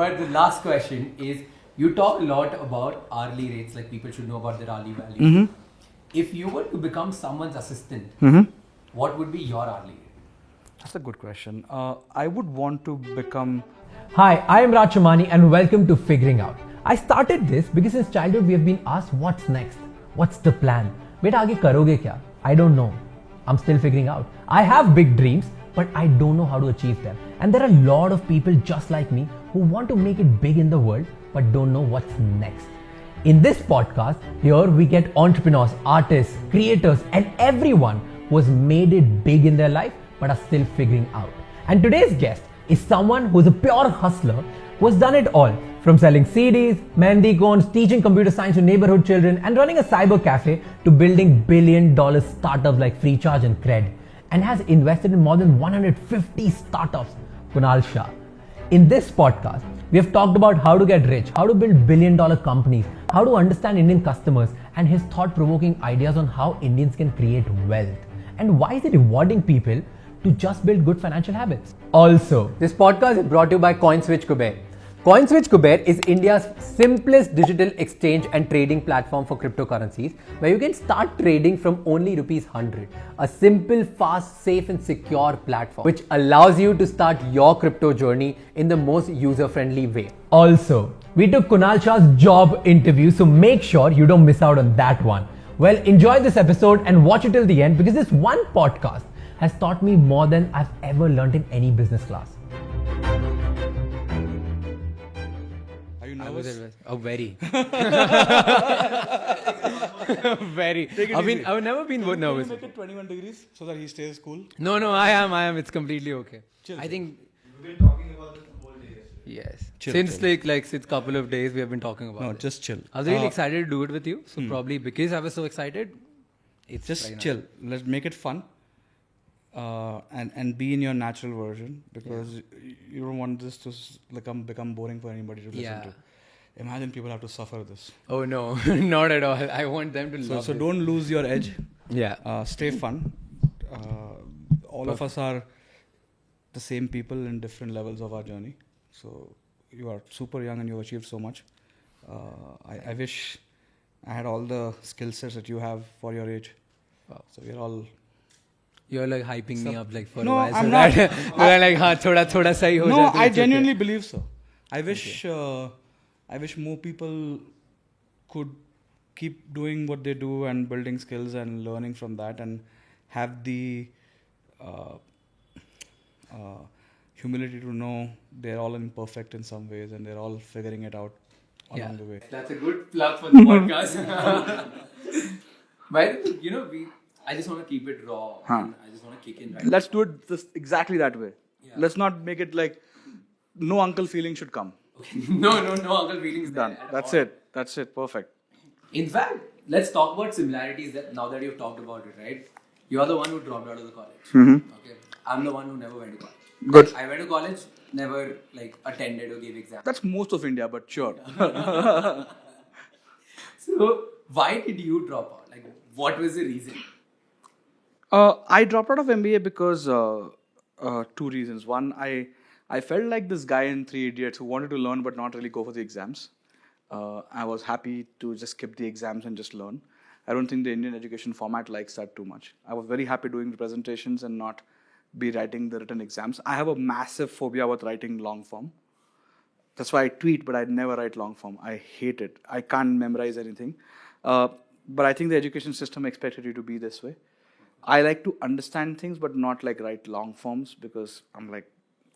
But the last question is, you talk a lot about hourly rates, like people should know about their hourly value. Mm-hmm. If you were to become someone's assistant, what would be your hourly rate? That's a good question. I would want to become... Hi, I am Rachamani and welcome to Figuring Out. I started this because since childhood we have been asked what's next, what's the plan? Beta aage karoge kya? I don't know. I'm still figuring out. I have big dreams, but I don't know how to achieve them. And there are a lot of people just like me who want to make it big in the world, but don't know what's next. In this podcast, here we get entrepreneurs, artists, creators, and everyone who has made it big in their life, but are still figuring out. And today's guest is someone who's a pure hustler who has done it all, from selling CDs, mehndi cones, teaching computer science to neighborhood children, and running a cyber cafe to building billion-dollar startups like Freecharge and Cred, and has invested in more than 150 startups. Kunal Shah. In this podcast, we have talked about how to get rich, how to build billion-dollar companies, how to understand Indian customers, and his thought-provoking ideas on how Indians can create wealth, and why is it rewarding people to just build good financial habits. Also, this podcast is brought to you by CoinSwitch Kuber. CoinSwitch Kuber is India's simplest digital exchange and trading platform for cryptocurrencies, where you can start trading from only rupees 100. A simple, fast, safe and secure platform which allows you to start your crypto journey in the most user-friendly way. Also, we took Kunal Shah's job interview, so make sure you don't miss out on that one. Well, enjoy this episode and watch it till the end, because this one podcast has taught me more than I've ever learned in any business class. Are you nervous? Oh, very. Very. Take it I mean, easy. I've never been nervous. Can you make it 21 degrees so that he stays cool? No, I am. It's completely okay. Chill. I think, We've been talking about this the whole day yesterday. yes. Chill, Since chill. since couple of days, we have been talking about No, it. just chill. I was really excited to do it with you. So probably because I was so excited, it's Just very nice. chill. Let's make it fun. And be in your natural version, because you don't want this to become boring for anybody to listen Yeah. to. Imagine people have to suffer this. Oh no, not at all. I want them to love So this. don't lose your edge. Yeah. Stay fun. All of us are the same people in different levels of our journey. So you are super young and you've achieved so much. I wish I had all the skill sets that you have for your age. Wow. So we're all... You're like hyping me up like for No, a while. I'm so not. that you're like, हाँ थोड़ा सही हो No, जाए तो I it's okay. genuinely believe so. I wish more people could keep doing what they do and building skills and learning from that, and have the humility to know they're all imperfect in some ways and they're all figuring it out along the way. That's a good plug for the podcast. But I just want to keep it raw. And I just want to kick in right. Let's do it exactly that way. Yeah. Let's not make it like no uncle feeling should come. No uncle feelings Done. there at That's all. it. That's it. Perfect. In fact, let's talk about similarities now that you've talked about it, right? You're the one who dropped out of the college. Okay. I'm the one who never went to college. Good. I went to college, never attended or gave exams. That's most of India, but sure. So why did you drop out? Like, what was the reason? I dropped out of MBA because two reasons. One, I felt like this guy in Three Idiots who wanted to learn but not really go for the exams. I was happy to just skip the exams and just learn. I don't think the Indian education format likes that too much. I was very happy doing the presentations and not be writing the written exams. I have a massive phobia with writing long form. That's why I tweet, but I never write long form. I hate it. I can't memorize anything. But I think the education system expected you to be this way. I like to understand things, but not write long forms, because I'm like,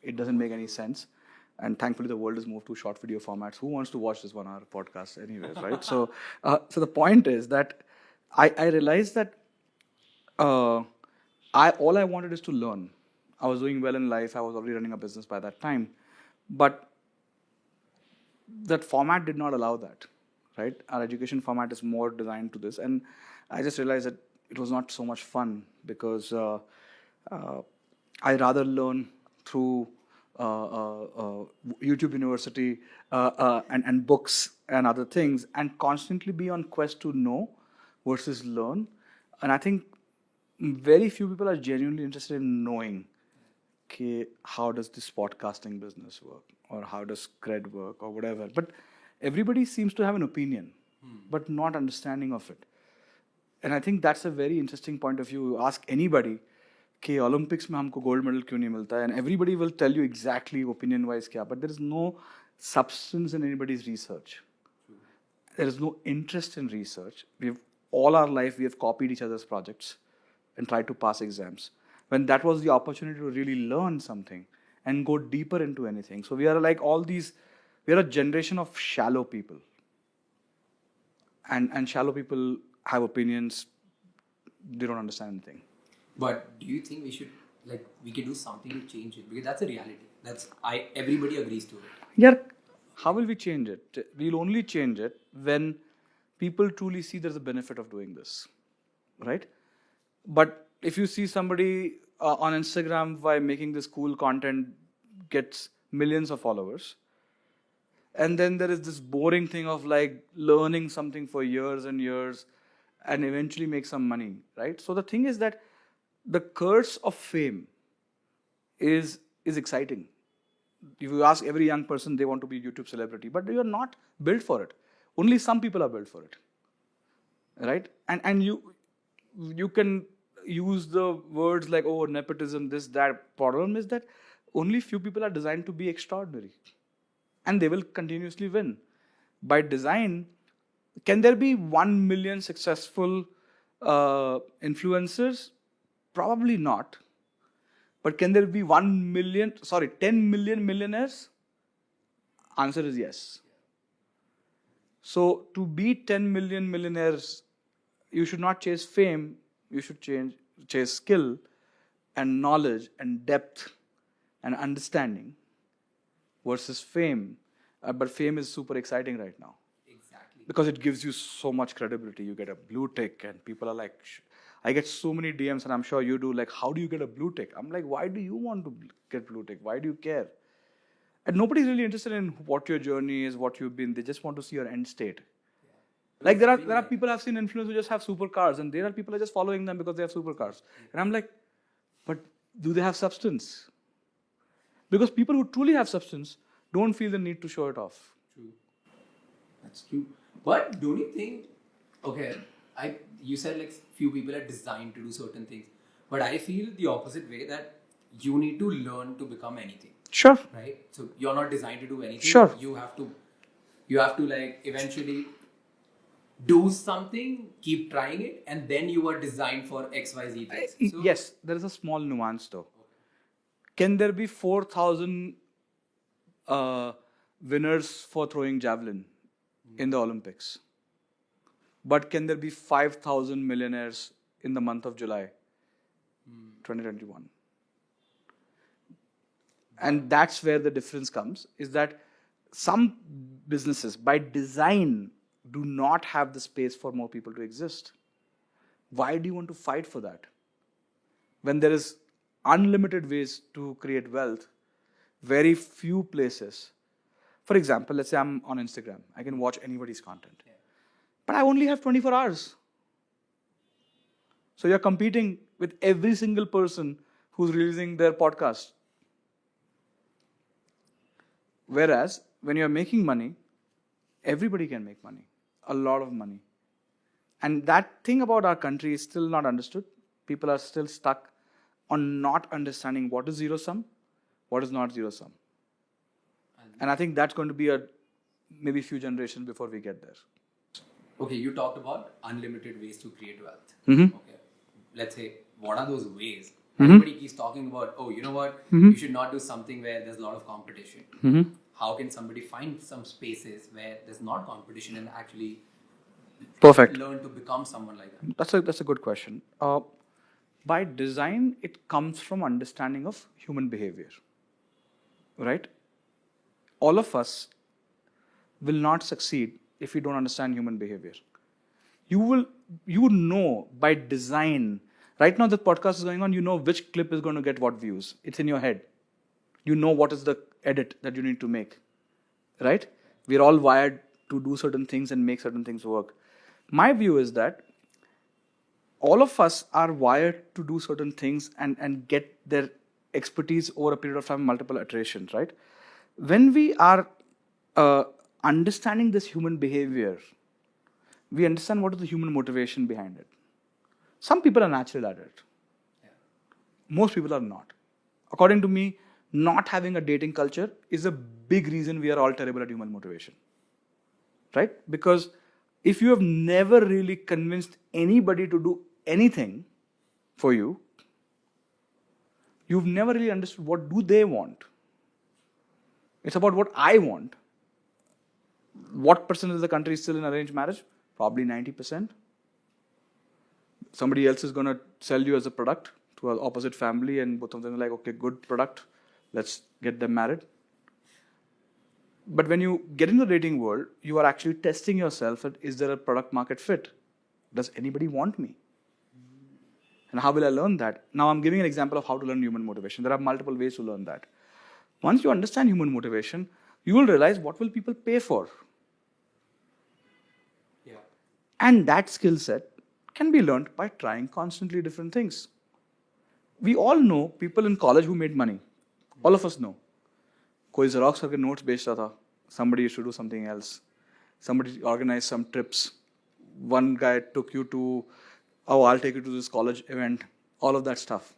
it doesn't make any sense. And thankfully, the world has moved to short video formats. Who wants to watch this 1 hour podcast anyways, right? So the point is that I realized that all I wanted is to learn. I was doing well in life. I was already running a business by that time. But that format did not allow that, right? Our education format is more designed to this. And I just realized that it was not so much fun, because I rather learn through YouTube University and books and other things, and constantly be on quest to know versus learn. And I think very few people are genuinely interested in knowing, okay, how does this podcasting business work? or how does Cred work or whatever. But everybody seems to have an opinion, but not understanding of it. And I think that's a very interesting point of view. You ask anybody, कि Olympics में हमको gold medal क्यों नहीं मिलता है, and everybody will tell you exactly opinion wise क्या, but there is no substance in anybody's research. There is no interest in research. All our life we have copied each other's projects and tried to pass exams, when that was the opportunity to really learn something and go deeper into anything. So we are like we are a generation of shallow people. And shallow people have opinions, they don't understand anything. But do you think we can do something to change it? Because that's a reality. Everybody agrees to it. Yeah, how will we change it? We'll only change it when people truly see there's a benefit of doing this, right? But if you see somebody on Instagram by making this cool content gets millions of followers, and then there is this boring thing of like learning something for years and years and eventually make some money, right? So the thing is that the curse of fame is exciting. If you ask every young person, they want to be a YouTube celebrity, but you are not built for it. Only some people are built for it, right? And you can use the words like, oh, nepotism, this, that. Problem is that only few people are designed to be extraordinary, and they will continuously win. By design, can there be 1 million successful influencers? Probably not. But can there be 10 million millionaires? Answer is yes. So to be 10 million millionaires, you should not chase fame, you should chase skill and knowledge and depth and understanding versus fame. But fame is super exciting right now. Exactly. Because it gives you so much credibility. You get a blue tick and people are like, I get so many DMs, and I'm sure you do, like, how do you get a blue tick? I'm like, why do you want to get blue tick? Why do you care? And nobody's really interested in what your journey is, what you've been. They just want to see your end state. Yeah. Like there are people I've seen influencers who just have supercars, and there are people who are just following them because they have supercars. And I'm like, but do they have substance? Because people who truly have substance don't feel the need to show it off. True. That's true. But don't you think, okay, you said like few people are designed to do certain things, but I feel the opposite way, that you need to learn to become anything. Sure. Right? So you're not designed to do anything. Sure. You have to like eventually do something, keep trying it, and then you are designed for XYZ things. So, yes, there is a small nuance though. Can there be 4,000 winners for throwing javelin in the Olympics? But can there be 5,000 millionaires in the month of July 2021? And that's where the difference comes, is that some businesses by design do not have the space for more people to exist. Why do you want to fight for that? When there is unlimited ways to create wealth, very few places. For example, let's say I'm on Instagram. I can watch anybody's content. Yeah. But I only have 24 hours. So you're competing with every single person who's releasing their podcast. Whereas, when you're making money, everybody can make money. A lot of money. And that thing about our country is still not understood. People are still stuck on not understanding what is zero sum, what is not zero sum. And I think that's going to be maybe a few generations before we get there. Okay, you talked about unlimited ways to create wealth. Mm-hmm. Okay, let's say, what are those ways? Mm-hmm. Everybody keeps talking about, oh, you know what? Mm-hmm. You should not do something where there's a lot of competition. Mm-hmm. How can somebody find some spaces where there's not competition and actually Perfect. learn to become someone like that? That's a good question. By design, it comes from understanding of human behavior, right? All of us will not succeed if we don't understand human behavior. You know by design. Right now, the podcast is going on. You know which clip is going to get what views. It's in your head. You know what is the edit that you need to make, right? We're all wired to do certain things and make certain things work. My view is that all of us are wired to do certain things and get their expertise over a period of time, multiple iterations, right? when we are understanding this human behavior, we understand what is the human motivation behind it. Some people are natural at it. Most people are not. According to me, not having a dating culture is a big reason we are all terrible at human motivation. Right? Because if you have never really convinced anybody to do anything for you, you've never really understood what do they want. It's about what I want. What percentage of the country is still in arranged marriage? Probably 90%. Somebody else is going to sell you as a product to an opposite family, and both of them are like, okay, good product, let's get them married. But when you get into the dating world, you are actually testing yourself that is there a product market fit? Does anybody want me? And how will I learn that? Now I'm giving an example of how to learn human motivation. There are multiple ways to learn that. Once you understand human motivation, you will realize what will people pay for. Yeah. And that skill set can be learned by trying constantly different things. We all know people in college who made money. All of us know. कोई Xerox करके notes बेचता था. Somebody used to do something else. Somebody organized some trips. One guy took you to, oh, I'll take you to this college event. All of that stuff.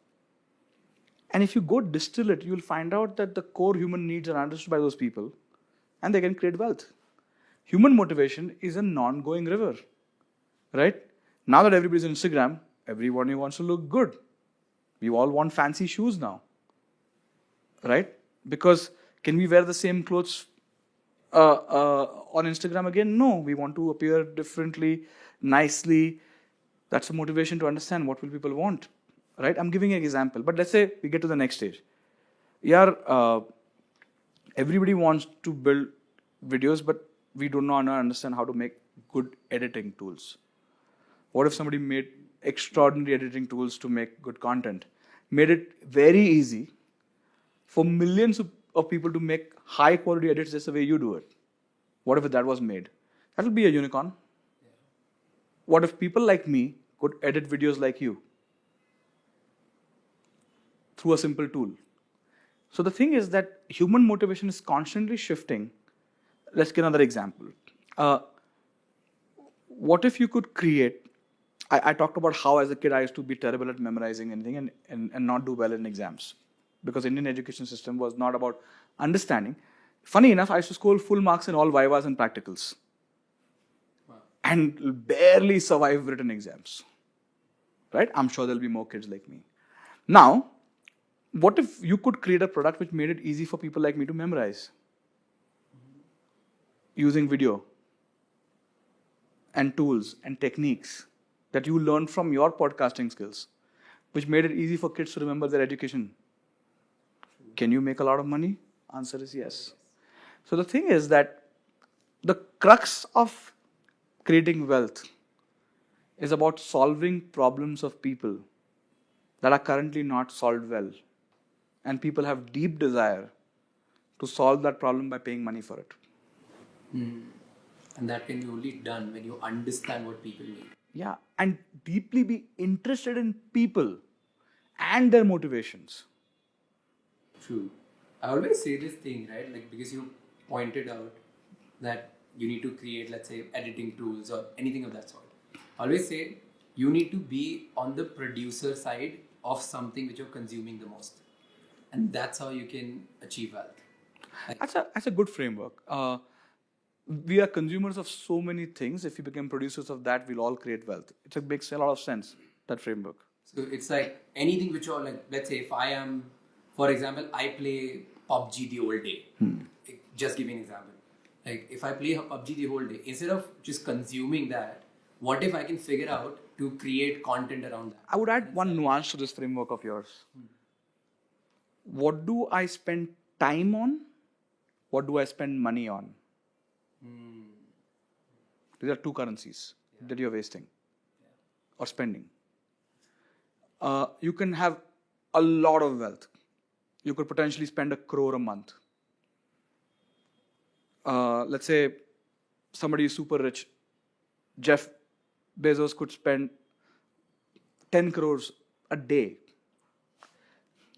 And if you go distill it, you'll find out that the core human needs are understood by those people and they can create wealth. Human motivation is a non-going river. Right? Now that everybody's on Instagram, everybody wants to look good. We all want fancy shoes now. Right? Because can we wear the same clothes on Instagram again? No, we want to appear differently, nicely. That's a motivation to understand what will people want. Right? I'm giving an example. But let's say we get to the next stage. Everybody wants to build videos, but we do not understand how to make good editing tools. What if somebody made extraordinary editing tools to make good content? Made it very easy for millions of people to make high quality edits just the way you do it. What if that was made? That will be a unicorn. Yeah. What if people like me could edit videos like you through a simple tool? So the thing is that human motivation is constantly shifting. Let's get another example. What if you could create, I talked about how as a kid I used to be terrible at memorizing anything and not do well in exams. Because Indian education system was not about understanding. Funny enough, I used to score full marks in all vivas and practicals. Wow. And barely survive written exams. Right? I'm sure there'll be more kids like me. Now, what if you could create a product which made it easy for people like me to memorize? Using video and tools and techniques that you learned from your podcasting skills, which made it easy for kids to remember their education. Can you make a lot of money? Answer is yes. So the thing is that the crux of creating wealth is about solving problems of people that are currently not solved well. And people have deep desire to solve that problem by paying money for it. And that can be only done when you understand what people need. Yeah, and deeply be interested in people and their motivations. True. I always say this thing, right? Like, because you pointed out that you need to create, let's say, editing tools or anything of that sort. I always say you need to be on the producer side of something which you're consuming the most. And that's how you can achieve wealth. That's a good framework. We are consumers of so many things. If we become producers of that, we'll all create wealth. It makes a lot of sense, that framework. So it's like anything which you're like, let's say if I am, for example, I play PUBG the whole day. Just give me an example. Like if I play PUBG the whole day, instead of just consuming that, what if I can figure out to create content around that? I would add one nuance to this framework of yours. What do I spend time on? What do I spend money on? These are two currencies that you're wasting or spending. You can have a lot of wealth. You could potentially spend 1 crore a month. Let's say somebody is super rich. Jeff Bezos could spend 10 crores a day.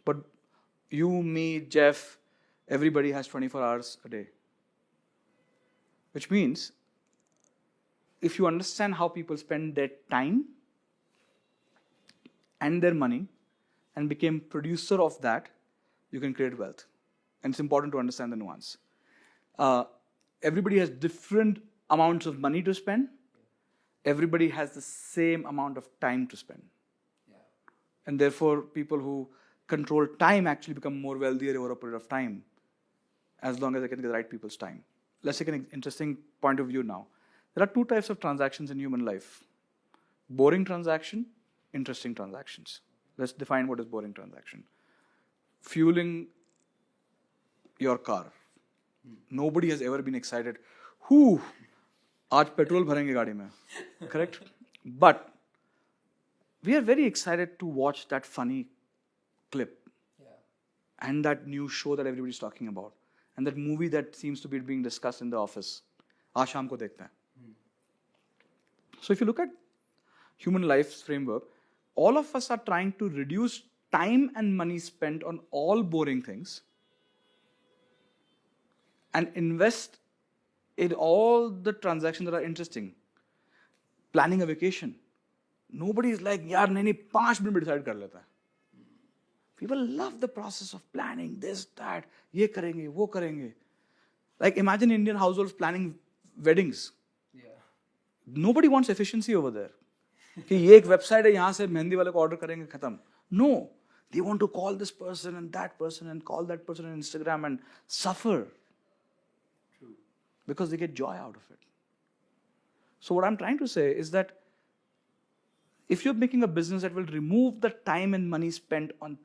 But you, me, Jeff, everybody has 24 hours a day. Which means, if you understand how people spend their time and their money and become producer of that, you can create wealth. And it's important to understand the nuance. Everybody has different amounts of money to spend. Everybody has the same amount of time to spend. And therefore, people who control time actually become more wealthier over a period of time, as long as they can get the right people's time. Let's take an interesting point of view now. There are two types of transactions in human life. Boring transaction, interesting transactions. Let's define what is boring transaction. Fueling your car. Nobody has ever been excited. Whoo, aaj petrol bharenge gaadi mein. Correct? But we are very excited to watch that funny clip and that new show that everybody's talking about and that movie that seems to be being discussed in the office. Aaj shaam ko dekhte hain. So if you look at human life's framework, all of us are trying to reduce time and money spent on all boring things and invest in all the transactions that are interesting. Planning a vacation. Nobody is like, yaar, nahi, 5 minute mein decide kar leta hai. People love the process of planning this, that, ye karenge, wo karenge. Like imagine Indian households planning weddings. Nobody wants efficiency over there. कि ये एक website है यहाँ से मेहंदी वाले को order करेंगे खत्म. No, they want to call this person and call that person on Instagram and suffer. True. Because they get joy out of it. So what I'm trying to say is that if you're making a business that will remove the time and money spent on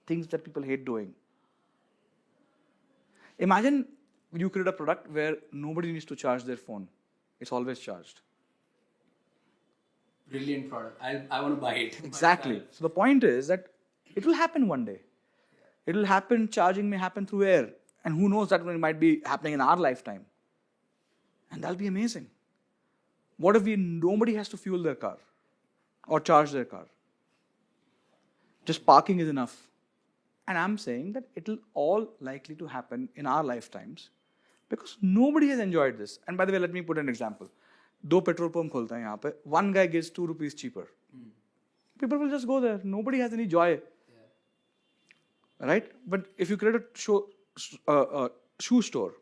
things that people hate doing. Imagine you create a product where nobody needs to charge their phone. It's always charged. Brilliant product. I want to buy it. Exactly. So the point is that it will happen one day. It will happen, charging may happen through air. And who knows, that might be happening in our lifetime. And that'll be amazing. What if nobody has to fuel their car or charge their car? Just parking is enough. And I'm saying that it will all likely to happen in our lifetimes because nobody has enjoyed this. And by the way, let me put an example. 2 petrol pump खोलता है यहाँ पे. One guy gives 2 rupees cheaper. People will just go there. Nobody has any joy. Right? But if you create a shoe store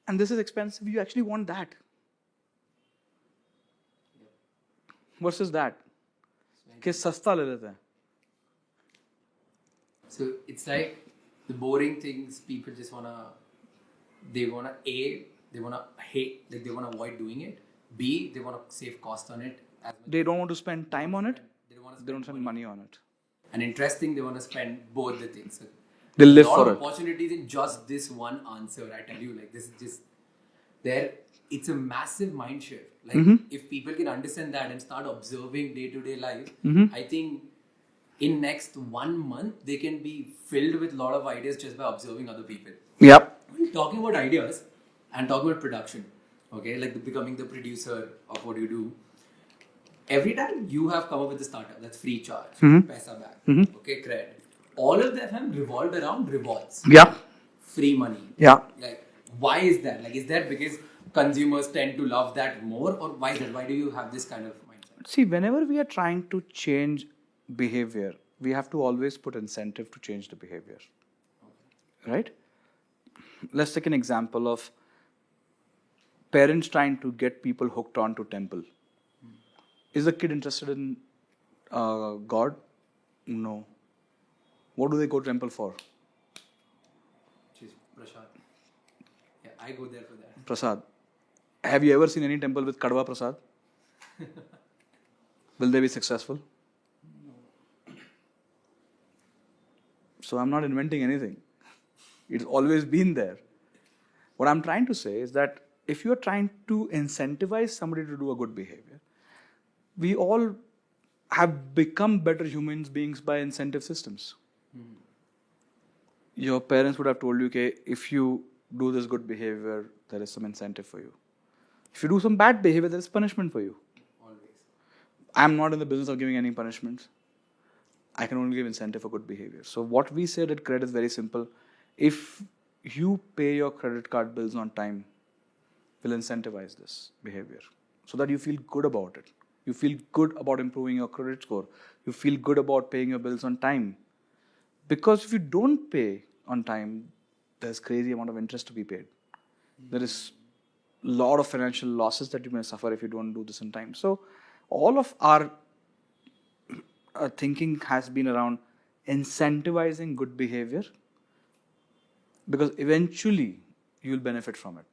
and this is expensive, you actually want that. Versus that. कि सस्ता ले लेते हैं. So it's like the boring things people just they wanna hate, like they wanna avoid doing it. B, they wanna save cost on it. They don't want to spend time on it. They don't spend money on it. And interesting, they wanna spend both the things. So they live for it. A lot of opportunities in just this one answer. I tell you, like this is just there. It's a massive mind shift. Like if people can understand that and start observing day-to-day life, I think in next 1 month they can be filled with a lot of ideas just by observing other people. Yep. Talking about ideas and talking about production, okay, like becoming the producer of what you do. Every time you have come up with a startup that's free charge, paisa back, okay, Cred, all of them have revolved around rewards. Yeah. Free money. Yeah. Like, why is that? Like, is that because consumers tend to love that more, or why is that? Why do you have this kind of mindset? See, whenever we are trying to change behavior, we have to always put incentive to change the behavior. Right? Let's take an example of parents trying to get people hooked on to temple. Is the kid interested in God? No. What do they go to temple for? Prasad. Yeah, I go there for that. Prasad. Have you ever seen any temple with Kadwa Prasad? Will they be successful? No. So I'm not inventing anything. It's always been there. What I'm trying to say is that if you're trying to incentivize somebody to do a good behavior, we all have become better human beings by incentive systems. Your parents would have told you, okay, if you do this good behavior, there is some incentive for you. If you do some bad behavior, there is punishment for you. Always. I'm not in the business of giving any punishments. I can only give incentive for good behavior. So what we said at Cred is very simple. If you pay your credit card bills on time will incentivize this behavior so that you feel good about it. You feel good about improving your credit score. You feel good about paying your bills on time. Because if you don't pay on time, there's crazy amount of interest to be paid. There is a lot of financial losses that you may suffer if you don't do this in time. So all of our thinking has been around incentivizing good behavior because eventually you will benefit from it.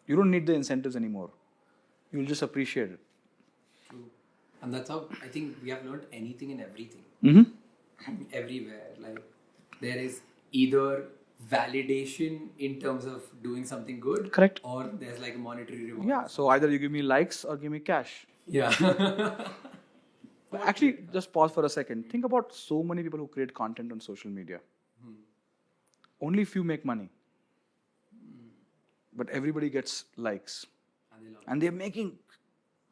You don't need the incentives anymore. You will just appreciate it. True. And that's how I think we have learned anything and everything. Everywhere. Like there is either validation in terms of doing something good. Correct. Or there's like a monetary reward. Yeah, so either you give me likes or give me cash. Yeah. But actually, just pause for a second. Think about so many people who create content on social media. Only few make money. But everybody gets likes. And they're making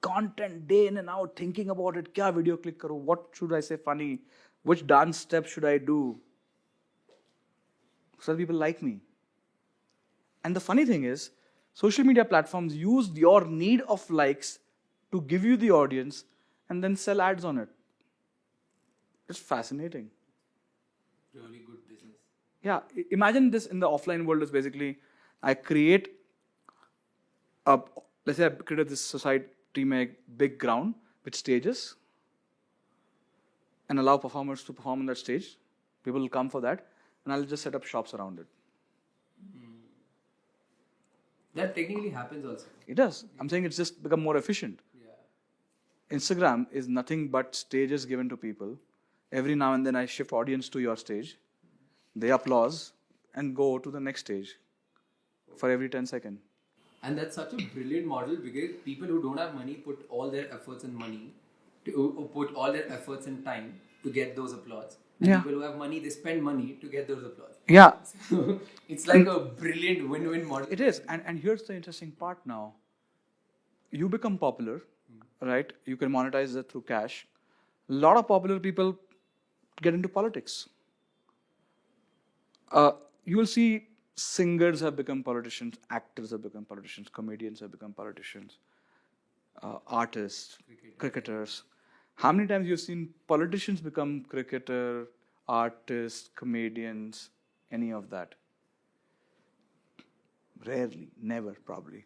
content day in and out, thinking about it. Kya video click karo? What should I say funny? Which dance step should I do? So that people like me. And the funny thing is, social media platforms use your need of likes to give you the audience and then sell ads on it. It's fascinating. Really good business. Yeah, imagine this in the offline world is basically, I create let's say I created this society big ground with stages and allow performers to perform on that stage. People will come for that and I'll just set up shops around it. That technically happens also. It does. I'm saying it's just become more efficient. Yeah. Instagram is nothing but stages given to people. Every now and then I shift audience to your stage. They applause and go to the next stage for every 10 seconds. And that's such a brilliant model because people who don't have money put all their efforts and money to put all their efforts and time to get those applause. And Yeah. people who have money, they spend money to get those applause. Yeah, So it's like a brilliant win-win model. it is. And here's the interesting part now. You become popular, right? You can monetize that through cash. A lot of popular people get into politics. You will see singers have become politicians, actors have become politicians, comedians have become politicians, artists, cricketers. How many times you've seen politicians become cricketer, artists, comedians, any of that? Rarely, never, probably.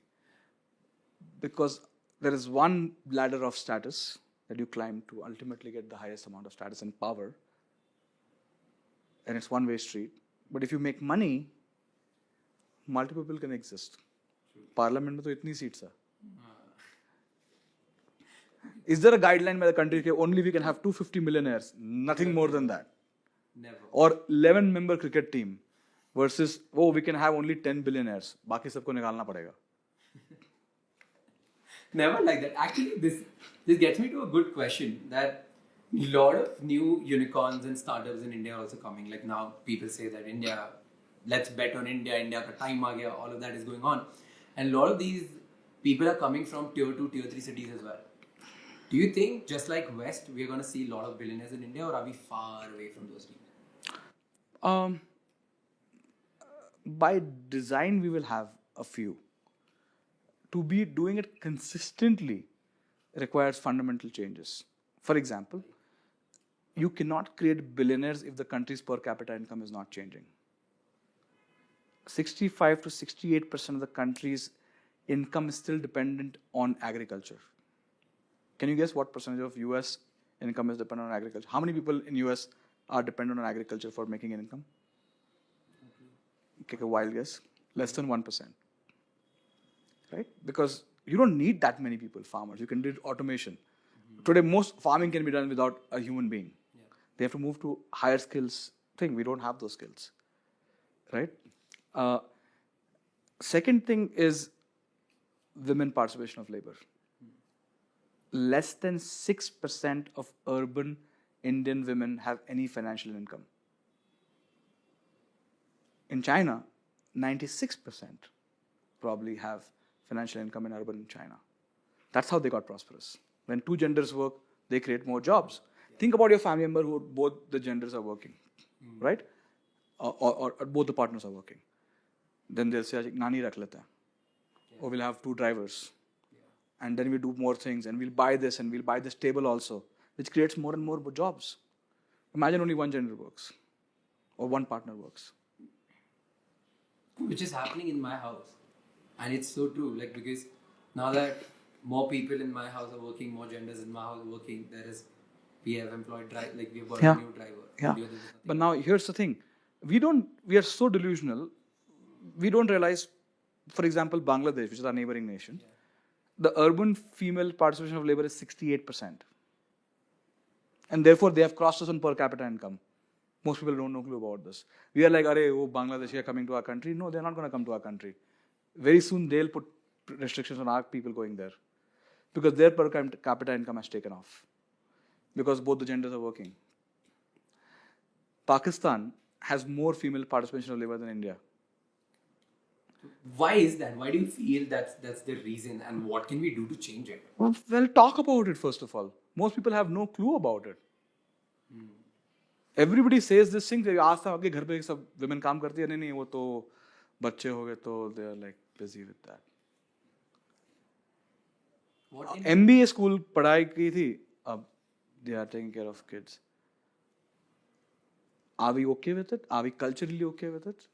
Because there is one ladder of status that you climb to ultimately get the highest amount of status and power. And it's one-way street. But if you make money, multiple people can exist. Parliament में तो इतनी seats है. Is there a guideline by the country that only we can have 250 millionaires? Nothing more than that. Never. Or 11-member cricket team versus, oh, we can have only 10 billionaires. बाकी सबको निकालना पड़ेगा. Never like that. Actually, this gets me to a good question that a lot of new unicorns and startups in India are also coming. Like now, people say that India, let's bet on India. India ka time aa gaya. All of that is going on, and a lot of these people are coming from tier 2, tier 3 cities as well. Do you think, just like West, we're going to see a lot of billionaires in India, or are we far away from those teams? By design, we will have a few. To be doing it consistently requires fundamental changes. For example, you cannot create billionaires if the country's per capita income is not changing. 65 to 68% of the country's income is still dependent on agriculture. Can you guess what percentage of US income is dependent on agriculture? How many people in US are dependent on agriculture for making an income? Take a wild guess. Less than 1%. Right? Because you don't need that many people, farmers. You can do automation. Today, most farming can be done without a human being. Yeah. They have to move to higher skills thing. We don't have those skills. Right? Second thing is women participation of labor. Less than 6% of urban Indian women have any financial income. In China, 96% probably have financial income in urban China. That's how they got prosperous. When two genders work, they create more jobs. Think about your family member who both the genders are working, right? Or both the partners are working. Then they'll say, Nani rakh lete hain. Or we'll have 2 drivers. And then we do more things and we'll buy this and we'll buy this table also, which creates more and more jobs. Imagine only one gender works or one partner works. Which is happening in my house. And it's so true. Like, because now that more people in my house are working, more genders in my house are working, we have employed, we have got a new driver. Yeah. But now here's the thing. We are so delusional. We don't realize, for example, Bangladesh, which is our neighboring nation, the urban female participation of labor is 68%. And therefore, they have crossed us on per capita income. Most people don't know clue about this. We are like, Bangladesh are coming to our country. No, they're not going to come to our country. Very soon, they'll put restrictions on our people going there. Because their per capita income has taken off. Because both the genders are working. Pakistan has more female participation of labor than India. Why is that? Why do you feel that's the reason? And what can we do to change it? Well, talk about it first of all. Most people have no clue about it. Everybody says this thing. They ask them, okay, घर पे सब women काम करती है नहीं वो तो बच्चे हो गए तो they are like busy with that. MBA school पढ़ाई की थी. अब they are taking care of kids. Are we okay with it? Are we culturally okay with it?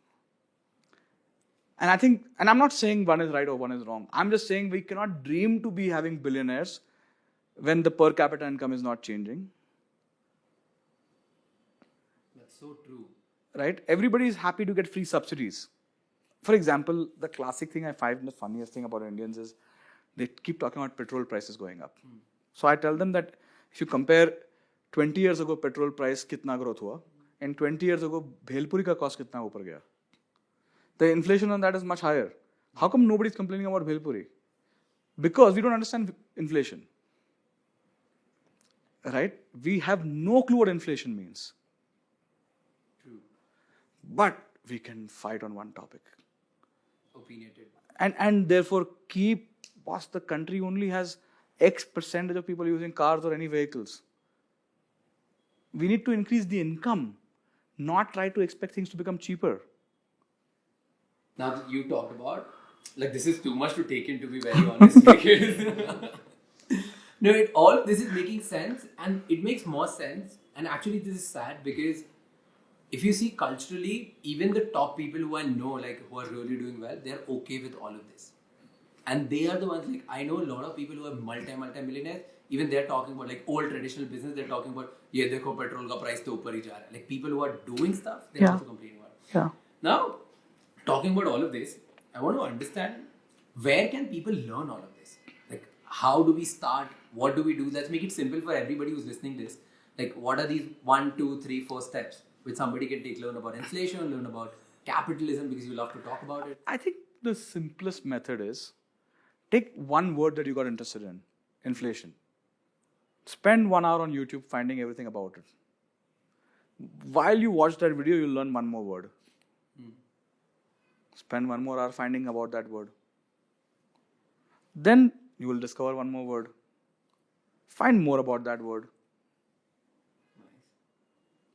And I'm not saying one is right or one is wrong. I'm just saying we cannot dream to be having billionaires when the per capita income is not changing. That's so true. Right? Everybody is happy to get free subsidies. For example, the classic thing I find the funniest thing about Indians is they keep talking about petrol prices going up. So I tell them that if you compare 20 years ago petrol price kitna growth hua, and 20 years ago bhelpuri ka cost kitna upar gaya. The inflation on that is much higher. How come nobody is complaining about bhelpuri? Because we don't understand inflation. Right? We have no clue what inflation means. True. But we can fight on one topic. Opinionated. And therefore the country only has X percentage of people using cars or any vehicles. We need to increase the income, not try to expect things to become cheaper. Now that you talked about, this is too much to take in, to be very honest. Because all this is making sense, and it makes more sense. And actually, this is sad because if you see culturally, even the top people who I know, who are really doing well, they're okay with all of this. And they are the ones, I know a lot of people who are multi-millionaires, even they're talking about old traditional business, they're talking about, dekho petrol ka price to upar hi ja raha hai. People who are doing stuff, they're also complaining about it. Yeah. Now, talking about all of this, I want to understand, where can people learn all of this? How do we start? What do we do? Let's make it simple for everybody who's listening to this. What are these 1, 2, 3, 4 steps which somebody can take? Learn about inflation, learn about capitalism, because you love to talk about it. I think the simplest method is take one word that you got interested in, inflation. Spend 1 hour on YouTube finding everything about it. While you watch that video, you'll learn one more word. Spend 1 more hour finding about that word. Then you will discover one more word. Find more about that word.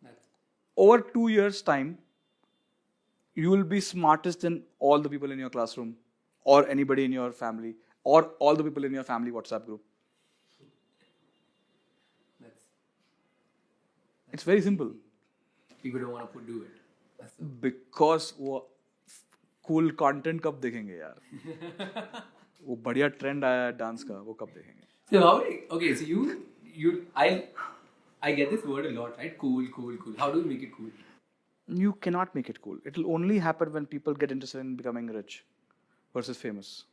Nice. Over 2 years' time, you will be smartest than all the people in your classroom, or anybody in your family, or all the people in your family WhatsApp group. It's very simple. People don't want to do it. Because वो cool content कब देखेंगे यार? वो बढ़िया trend आया है dance का, वो कब देखेंगे? So I get this word a lot, right? Cool. How do you make it cool? You cannot make it cool. It will only happen when people get interested in becoming rich versus famous.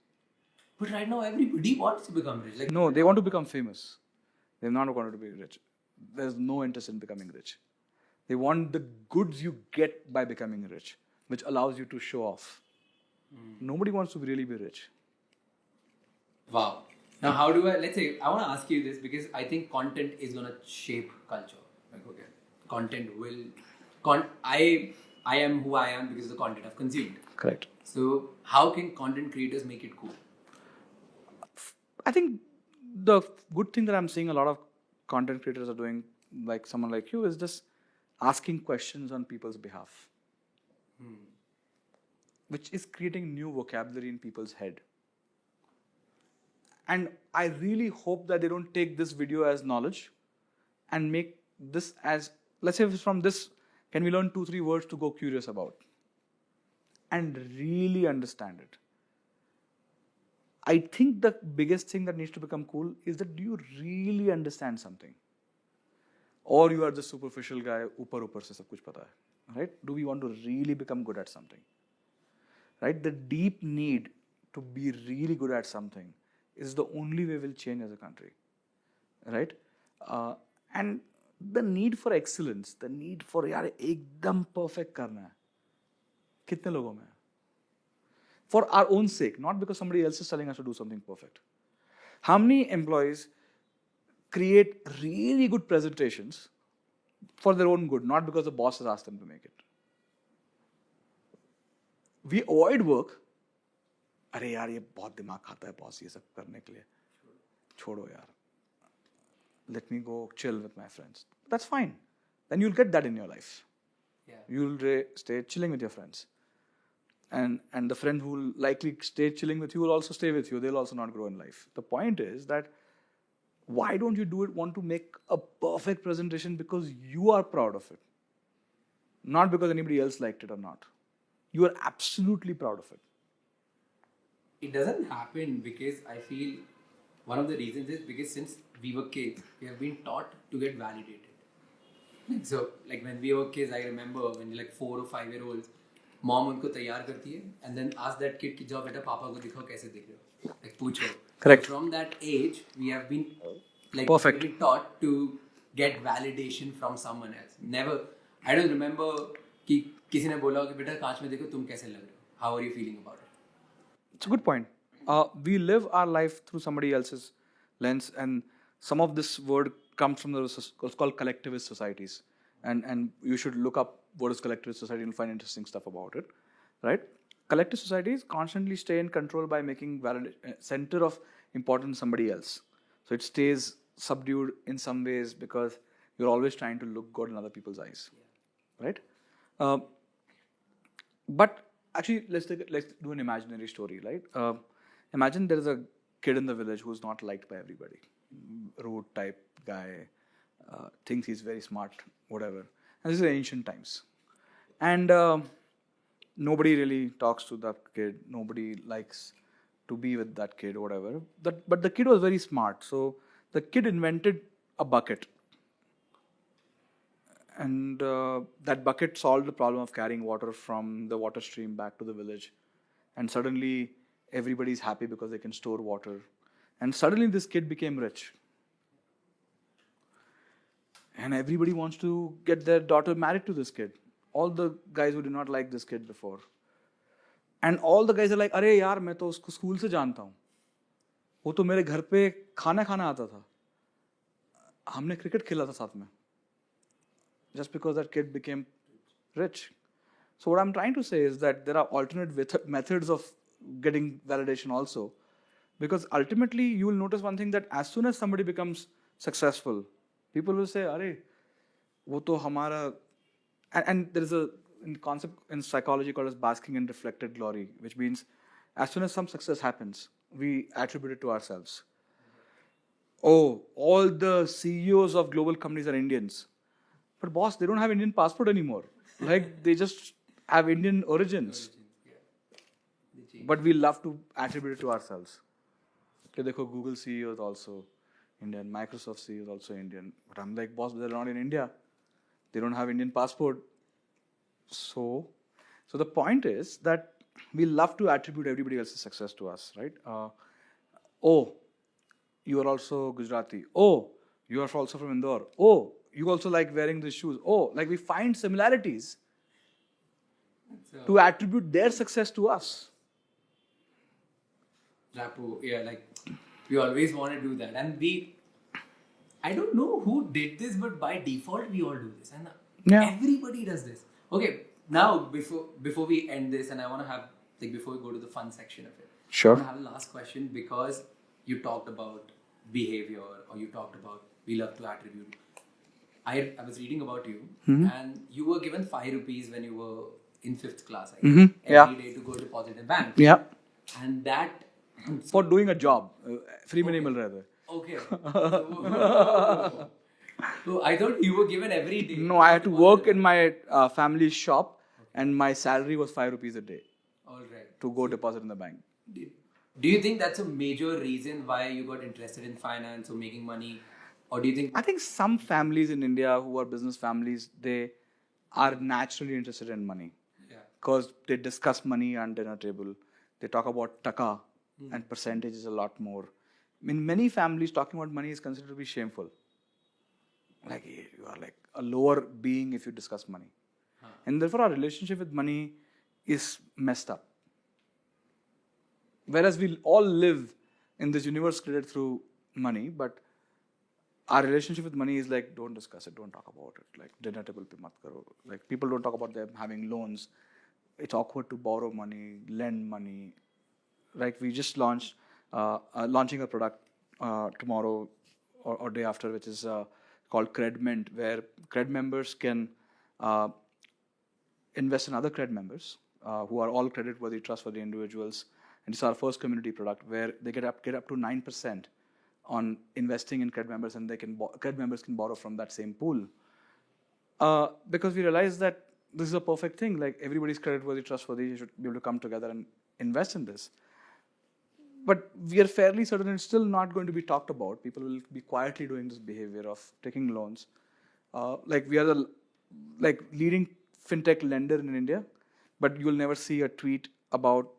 But right now, everybody wants to become rich. No, they want to become famous. They're not going to be rich. There's no interest in becoming rich. They want the goods you get by becoming rich, which allows you to show off. Nobody wants to really be rich. Wow. Now, how do I want to ask you this because I think content is going to shape culture. Content will... I am who I am because of the content I've consumed. Correct. So, how can content creators make it cool? I think the good thing that I'm seeing a lot of content creators are doing, like someone like you, is just asking questions on people's behalf. which is creating new vocabulary in people's head. And I really hope that they don't take this video as knowledge and make this as, let's say from this, can we learn 2-3 words to go curious about and really understand it. I think the biggest thing that needs to become cool is that do you really understand something? Or you are the superficial guy, upar se sab kuch pata hai, right? Do we want to really become good at something? Right? The deep need to be really good at something is the only way we'll change as a country, right? And the need for excellence, the need for yaar ekdam perfect karna hai, kitne logon mein hai? For our own sake, not because somebody else is telling us to do something perfect. How many employees create really good presentations for their own good, not because the boss has asked them to make it? We avoid work. अरे यार ये बहुत दिमाग खाता है boss ये सब करने के लिए, छोड़ो यार. Let me go chill with my friends. That's fine. Then you'll get that in your life. Yeah. You'll stay chilling with your friends. And the friend who will likely stay chilling with you will also stay with you. They'll also not grow in life. The point is that why don't you want to make a perfect presentation because you are proud of it? Not because anybody else liked it or not. You are absolutely proud of it. It doesn't happen because I feel one of the reasons is because since we were kids, we have been taught to get validated. So, like when we were kids, I remember when you're like 4 or 5 year olds, mom उनको तैयार करती है and then ask that kid कि जाओ बेटा पापा को दिखाओ कैसे दिख रहे हो, like पूछो. Correct. So from that age, we have been like Perfect. really taught to get validation from someone else. Never, I don't remember कि किसी ने बोला हो कि बेटा कांच में देखो तुम कैसे लग रहे हो. How are you feeling about it? It's a good point. We live our life through somebody else's lens, and some of this word comes from it's called collectivist societies. And you should look up what is collectivist society and find interesting stuff about it, right? Collective societies constantly stay in control by making center of importance somebody else. So it stays subdued in some ways because you're always trying to look good in other people's eyes, right? But actually, let's do an imaginary story, right? Imagine there is a kid in the village who's not liked by everybody, rude type guy, thinks he's very smart, whatever. And this is ancient times, and nobody really talks to that kid. Nobody likes to be with that kid, whatever. But the kid was very smart, so the kid invented a bucket. And that bucket solved the problem of carrying water from the water stream back to the village. And suddenly, everybody's happy because they can store water. And suddenly, this kid became rich. And everybody wants to get their daughter married to this kid. All the guys who did not like this kid before. And all the guys are like, अरे यार मैं तो उसको school से जानता हूँ. वो तो मेरे घर पे खाना आता था. हमने क्रिकेट खेला था साथ में. Just because that kid became rich. So what I'm trying to say is that there are alternate methods of getting validation also. Because ultimately you will notice one thing, that as soon as somebody becomes successful, people will say, "Arey, wo to hamara." And there is a concept in psychology called as basking in reflected glory, which means as soon as some success happens, we attribute it to ourselves. Oh, all the CEOs of global companies are Indians. But boss, they don't have Indian passport anymore. Like they just have Indian origins. But we love to attribute it to ourselves. Okay, देखो, Google CEO is also Indian, Microsoft CEO is also Indian. But I'm like, boss, they're not in India. They don't have Indian passport. So the point is that we love to attribute everybody else's success to us, right? Oh, you are also Gujarati. Oh, you are also from Indore. Oh, you also like wearing these shoes. Oh, like we find similarities to attribute their success to us. Rapo, yeah, like we always want to do that, and I don't know who did this, but by default we all do this, and everybody does this. Okay, now before we end this, and I want to have before we go to the fun section of it, sure. I want to have a last question, because you talked about behavior, or you talked about we love to attribute. I was reading about you, and you were given 5 rupees when you were in 5th class, I guess, every day to go deposit in bank. Yeah. And that. For doing a job. Free में नहीं मिल रहा था. Okay. So I thought you were given every day. No, I had to work in my family's shop, and my salary was 5 rupees a day. All right. To go deposit in the bank. Do you think that's a major reason why you got interested in finance or making money? Or do you think... I think some families in India who are business families, they are naturally interested in money. Yeah. Because they discuss money on dinner table. They talk about taka and percentages a lot more. In many families, talking about money is considered to be shameful. Like you are like a lower being if you discuss money. And therefore our relationship with money is messed up. Whereas we all live in this universe created through money, but our relationship with money is like, don't discuss it, don't talk about it. Like dinner table pe mat karo. Like people don't talk about them having loans. It's awkward to borrow money, lend money. Like we just launched, launching a product tomorrow or day after, which is called Cred Mint, where Cred members can invest in other Cred members who are all credit-worthy, trustworthy individuals. And it's our first community product where they get up to 9% on investing in Cred members, and they can Cred members can borrow from that same pool. Because we realize that this is a perfect thing. Like everybody's credit-worthy, trustworthy. You should be able to come together and invest in this. But we are fairly certain it's still not going to be talked about. People will be quietly doing this behavior of taking loans. Like we are the leading fintech lender in India, but you will never see a tweet about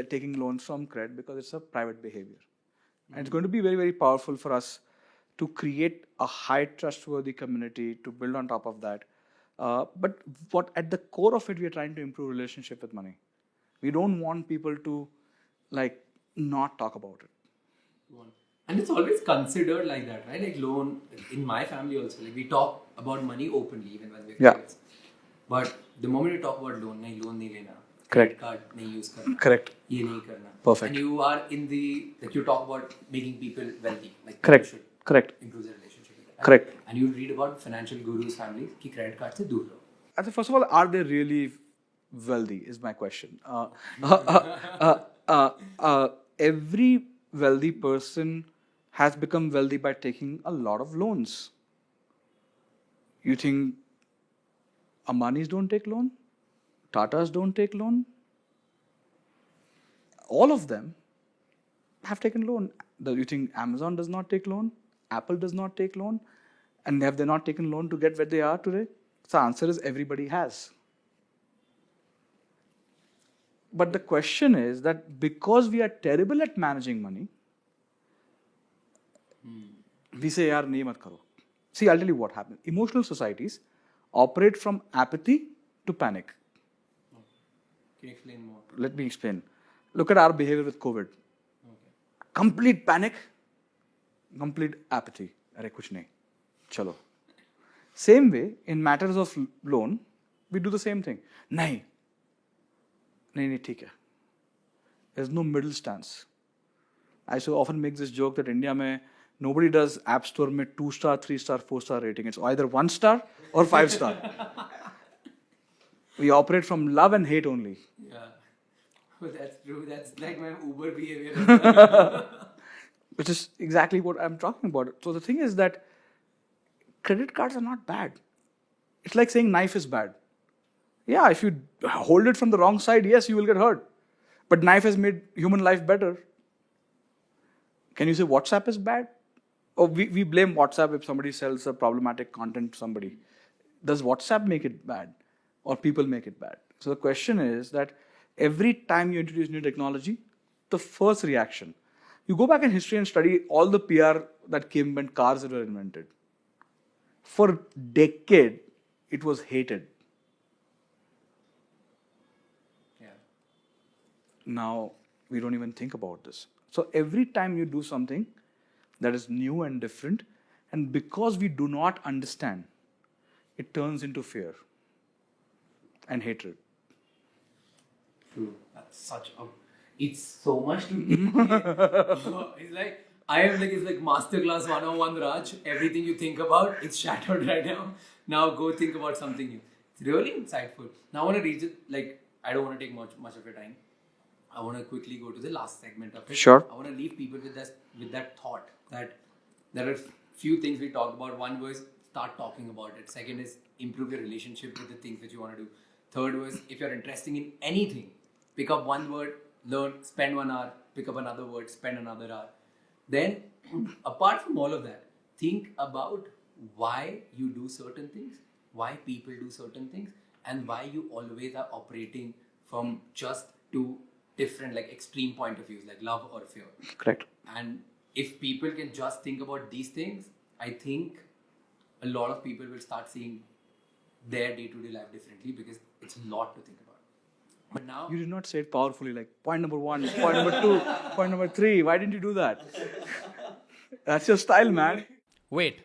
taking loans from Cred because it's a private behavior. And it's going to be very, very powerful for us to create a high trustworthy community to build on top of that. But what at the core of it, we are trying to improve relationship with money. We don't want people to not talk about it. And it's always considered like that, right? Like loan, in my family also, like we talk about money openly even when we're kids. But the moment you talk about loan nahi lena. Correct. Credit card nahi use karna. Correct. Ye nahi karna. Perfect. And you are in the, like you talk about making people wealthy. Like Correct. Correct. Improve their relationship with it. Correct. And you read about financial gurus' families ki credit card se dur raho. First of all, are they really wealthy is my question. Every wealthy person has become wealthy by taking a lot of loans. You think Ambanis don't take loan? Tatas don't take loan? All of them have taken loan. You think Amazon does not take loan? Apple does not take loan? And have they not taken loan to get where they are today? So the answer is everybody has. But the question is that because we are terrible at managing money, we say, yaar, nahi mat karo. See, I'll tell you what happens. Emotional societies operate from apathy to panic. Can you explain more? Let me explain. Look at our behavior with COVID. Okay. Complete panic, complete apathy. Arey kuch nahi. Chalo. Same way, in matters of loan, we do the same thing. Nahi, theek hai. There's no middle stance. I so often make this joke that India mein nobody does App Store mein 2-star, 3-star, 4-star rating. It's either 1-star or 5-star. We operate from love and hate only. Yeah. Oh, that's true. That's like my Uber behavior. Which is exactly what I'm talking about. So the thing is that credit cards are not bad. It's like saying knife is bad. Yeah, if you hold it from the wrong side, yes, you will get hurt. But knife has made human life better. Can you say WhatsApp is bad? Oh, we blame WhatsApp if somebody sells a problematic content to somebody. Does WhatsApp make it bad? Or people make it bad? So the question is that every time you introduce new technology, the first reaction, you go back in history and study all the PR that came when cars were invented. For a decade, it was hated. Yeah. Now, we don't even think about this. So every time you do something that is new and different, and because we do not understand, it turns into fear and hatred. True. That's such a... It's so much to... It's like... it's like masterclass 101, Raj. Everything you think about, it's shattered right now. Now go think about something new. It's really insightful. Now I want to reach it. Like, I don't want to take much of your time. I want to quickly go to the last segment of it. Sure. I want to leave people with that thought that there are few things we talked about. One was start talking about it. Second is improve your relationship with the things that you want to do. Third was if you're interested in anything, pick up one word, learn, spend 1 hour, pick up another word, spend another hour. Then, apart from all of that, think about why you do certain things, why people do certain things, and why you always are operating from just two different, like extreme point of views, like love or fear. Correct. And if people can just think about these things, I think a lot of people will start seeing their day-to-day life differently because it's a lot to think about. But now You did not say it powerfully, like point number 1, point number 2, point number 3. Why didn't you do that? That's your style, man. Wait.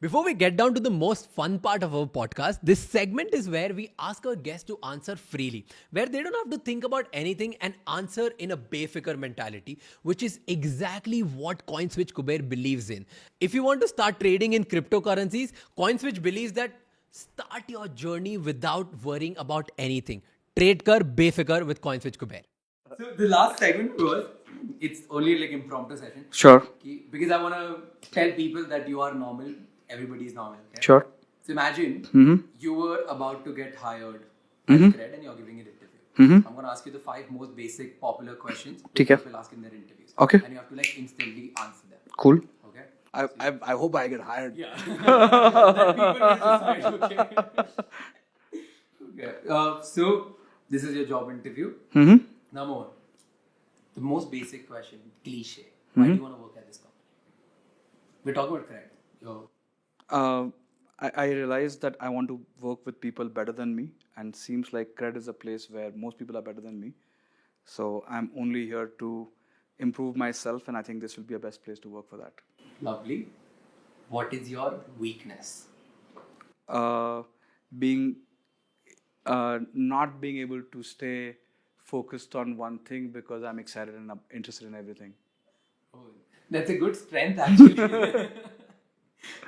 Before we get down to the most fun part of our podcast, this segment is where we ask our guests to answer freely, where they don't have to think about anything and answer in a befikar mentality, which is exactly what CoinSwitch Kuber believes in. If you want to start trading in cryptocurrencies, CoinSwitch believes that start your journey without worrying about anything. Trade kar befikar with CoinSwitch Kuber. So the last segment was, it's only like impromptu session. Sure. Because I want to tell people that you are normal. Everybody is normal. Okay? Sure. So imagine you were about to get hired at Cred and you're giving an interview. I'm going to ask you the 5 most basic popular questions which Okay. people ask in their interviews. Okay. And you have to like instantly answer them. Cool. Okay? I hope I get hired. Yeah. Then people will decide, okay. Okay. So this is your job interview. Number 1. The most basic question, cliche. Why do you want to work at this company? We're talking about Cred. I realized that I want to work with people better than me, and seems like Cred is a place where most people are better than me. So I'm only here to improve myself, and I think this will be a best place to work for that. Lovely. What is your weakness? Being not being able to stay focused on one thing because I'm excited and I'm interested in everything. Oh, that's a good strength actually.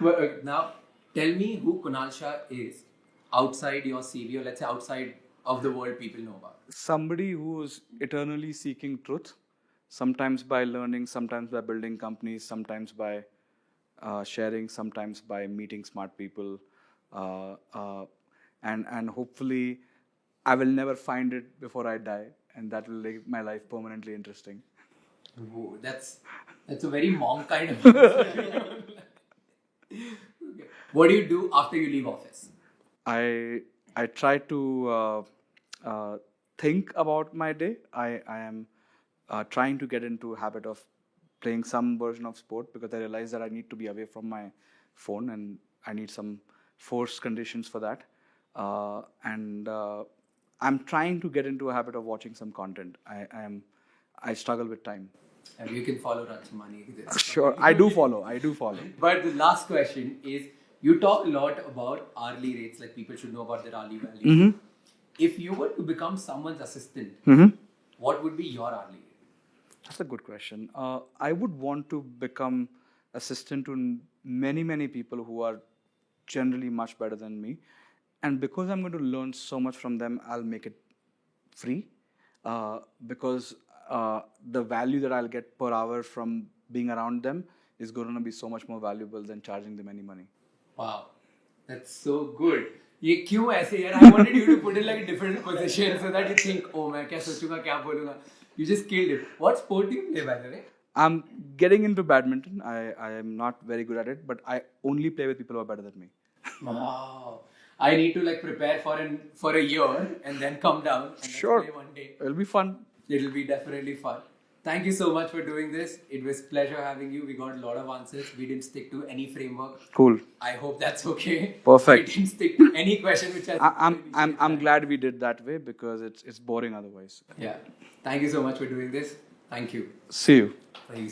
Well, now, tell me who Kunal Shah is outside your CV, or let's say outside of the world people know about. Somebody who's eternally seeking truth, sometimes by learning, sometimes by building companies, sometimes by sharing, sometimes by meeting smart people, and hopefully I will never find it before I die, and that will make my life permanently interesting. Whoa, that's a very monk kind of. Okay. What do you do after you leave office? I try to think about my day. I am trying to get into a habit of playing some version of sport because I realize that I need to be away from my phone and I need some forced conditions for that. And I'm trying to get into a habit of watching some content. I struggle with time. And you can follow Rachmani. Sure, I do follow. But the last question is, you talk a lot about hourly rates, like people should know about their hourly value. If you were to become someone's assistant, what would be your hourly rate? That's a good question. I would want to become assistant to many people who are generally much better than me. And because I'm going to learn so much from them, I'll make it free. Because the value that I'll get per hour from being around them is going to be so much more valuable than charging them any money. Wow, that's so good. ये क्यों ऐसे यार? I wanted you to put it like a different position so that you think, oh, मैं क्या सोचूंगा, क्या बोलूंगा. You just killed it. What sport do you play, by the way? I'm getting into badminton. I am not very good at it, but I only play with people who are better than me. Wow. I need to like prepare for a year and then come down and let's Sure. play one day. It'll be fun. It'll be definitely fun. Thank you so much for doing this. It was pleasure having you. We got a lot of answers. We didn't stick to any framework. Cool. I hope that's okay. Perfect. We didn't stick to any question which I'm glad we did that way because it's boring otherwise. Yeah. Thank you so much for doing this. Thank you. See you. Thank you.